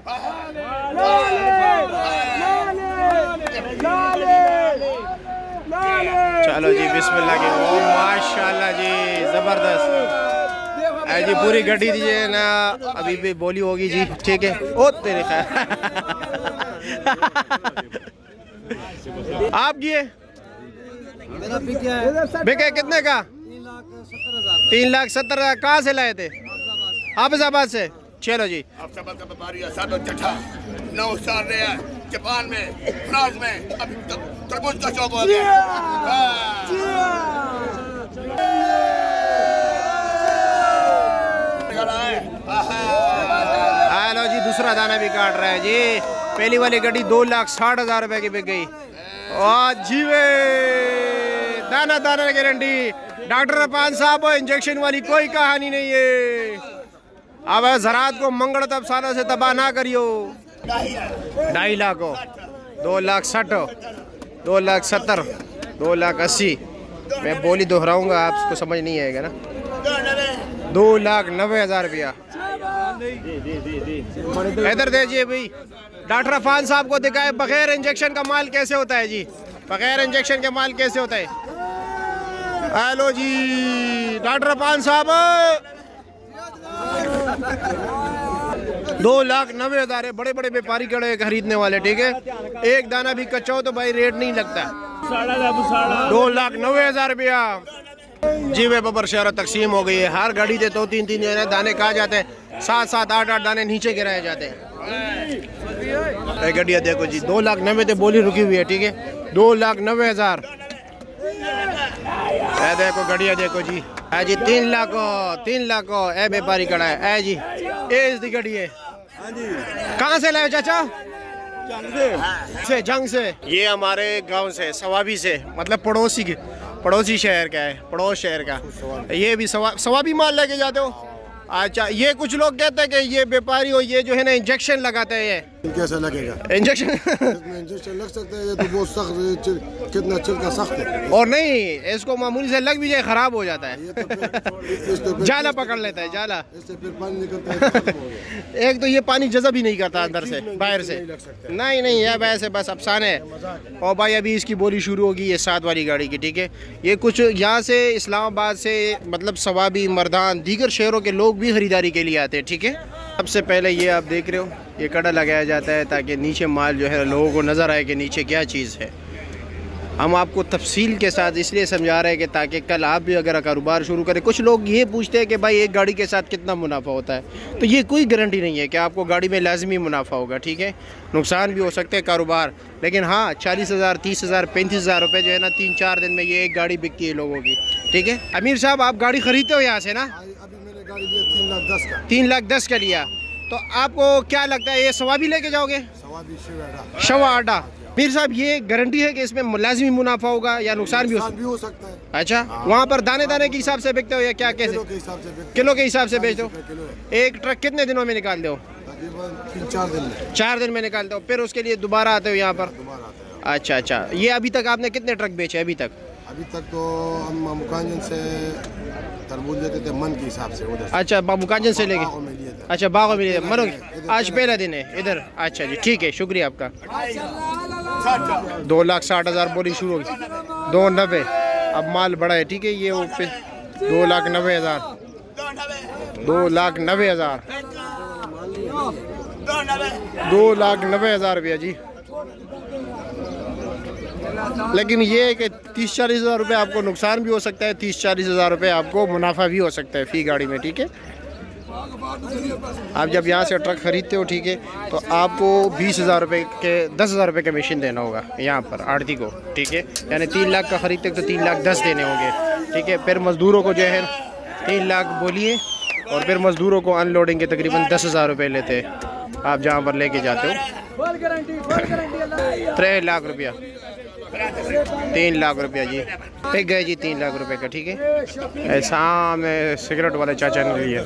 चलो जी बिस्मिल्लाह की। ओ माशाल्लाह जी जबरदस्त जी। पूरी गड्डी दीजिए ना, अभी भी बोली होगी जी। ठीक है। ओ तेरे खैर आप किए बिके कितने का? 3,70,000। कहाँ से लाए थे? हाफिजाबाद से। चलो जी। जापान में, फ्रांस में, अभी तरबूज का शौक हो गया। हेलो जी, दूसरा दाना भी काट रहा है जी। पहली वाली गड्डी 2,60,000 रुपए की बिक गई। जीवे दाना दाना गारंटी। डॉक्टर रफान साहब इंजेक्शन वाली कोई कहानी नहीं है। अब ज़राअत को मंगल तब सालों से तबाह ना करियो। 2.5 लाख हो, 2,60,000, 2,70,000, 2,80,000। मैं बोली दोहराऊंगा, आपको समझ नहीं आएगा ना। 2,90,000 रुपया। इधर दीजिए भाई। डॉक्टर रफान साहब को दिखाए बगैर इंजेक्शन का माल कैसे होता है जी। बगैर इंजेक्शन के माल कैसे होता है। हेलो जी डॉक्टर रफान साहब। 2,90,000 है। बड़े बड़े व्यापारी खड़े हैं खरीदने वाले। ठीक है। एक दाना भी कच्चा हो तो भाई रेट नहीं लगता। 2,90,000 रुपया जी। वे बबर शहर तकसीम हो गई है। हर गाड़ी से 2-3 दाने कहा जाते हैं। 7-7, 8-8 दाने नीचे गिराए जाते हैं। गड्डिया देखो जी। 2,90,000 से बोली रुकी हुई है। ठीक है। 2,90,000। देखो गड्डिया देखो जी। है जी 3 लाख, 3 लाख। ए व्यापारी खड़ा है। ए जी ए गड्डी है। कहाँ से लाए चाचा? जंग से। ये हमारे गांव से, सवाबी से, मतलब पड़ोसी शहर का है। पड़ोस शहर का। ये भी सवाबी माल लेके जाते हो? अच्छा। ये कुछ लोग कहते हैं कि ये व्यापारी हो, ये जो है ना इंजेक्शन लगाते हैं। ये कैसा लगेगा? इंजेक्शन इंजेक्शन लग सकता है। ये तो बहुत सख्त, कितना छिलका सख्त है। और नहीं, इसको मामूली से लग भी जाए खराब हो जाता है। जाला पकड़ लेता है, जाला। इससे फिर पानी निकलता है। एक तो ये पानी जज़ब ही नहीं करता अंदर से, बाहर से। नहीं ये वैसे बस अफसाने है। और भाई अभी इसकी बोली शुरू होगी ये 7 वाली गाड़ी की। ठीक है। ये कुछ यहाँ से इस्लामाबाद से, मतलब सवाबी, मर्दान, दीगर शहरों के लोग भी खरीदारी के लिए आते हैं। ठीक है। सबसे पहले ये आप देख रहे हो, ये कड़ा लगाया जाता है ताकि नीचे माल जो है लोगों को नज़र आए कि नीचे क्या चीज़ है। हम आपको तफसील के साथ इसलिए समझा रहे हैं कि ताकि कल आप भी अगर कारोबार शुरू करें। कुछ लोग ये पूछते हैं कि भाई एक गाड़ी के साथ कितना मुनाफा होता है, तो ये कोई गारंटी नहीं है कि आपको गाड़ी में लाजमी मुनाफा होगा। ठीक है। नुकसान भी हो सकते हैं कारोबार, लेकिन हाँ 40,000, 30,000, 35,000 रुपये जो है ना 3-4 दिन में ये एक गाड़ी बिकती है लोगों की। ठीक है। अमीर साहब आप गाड़ी खरीदते हो यहाँ से ना? 3,10,000 का लिया। तो आपको क्या लगता है ये सवाबी लेके जाओगे? शवा आडा। मीर साहब ये गारंटी है कि इसमें लाजमी मुनाफा होगा या नुकसान भी हो सकता है? अच्छा। वहाँ पर दाने दाने के हिसाब से बेचते हो या क्या? कैसे? किलो के हिसाब से बेचते हो? एक ट्रक कितने दिनों में निकालते हो? 4 दिन में निकालते हो। फिर उसके लिए दोबारा आते हो यहाँ पर? अच्छा। ये अभी तक आपने कितने ट्रक बेचे अभी तक? अभी तक तो हम मुकांजन से तरबूज लेते थे मन के हिसाब से उधर। अच्छा मुकांजन से लेके। अच्छा बागों में लिए मनो। आज पहला दिन है इधर। अच्छा जी ठीक है, शुक्रिया आपका। 2,60,000 बोली शुरू होगी। 2,90,000। अब माल बड़ा है। ठीक है। ये 2,90,000, 2,90,000, 2,90,000 रुपया जी। लेकिन ये है कि 30-40,000 रुपये आपको नुकसान भी हो सकता है, 30-40,000 रुपये आपको मुनाफा भी हो सकता है फी गाड़ी में। ठीक है। आप जब यहाँ से ट्रक खरीदते हो, ठीक है, तो आपको 20,000 रुपये के 10,000 रुपये कमीशन देना होगा यहाँ पर आड़ती को। ठीक है। यानी 3 लाख का खरीदते तो 3,10,000 देने होंगे। ठीक है। फिर मज़दूरों को जो है 3 लाख बोलिए, और फिर मज़दूरों को अनलोडिंग के तकरीबन 10,000 रुपये लेते हैं आप जहाँ पर लेके जाते हो। 3 लाख रुपया, 3 लाख रुपया जी पिक गए जी। 3 लाख रुपए का। ठीक है। सामने सिगरेट वाले चाचा ने लिया।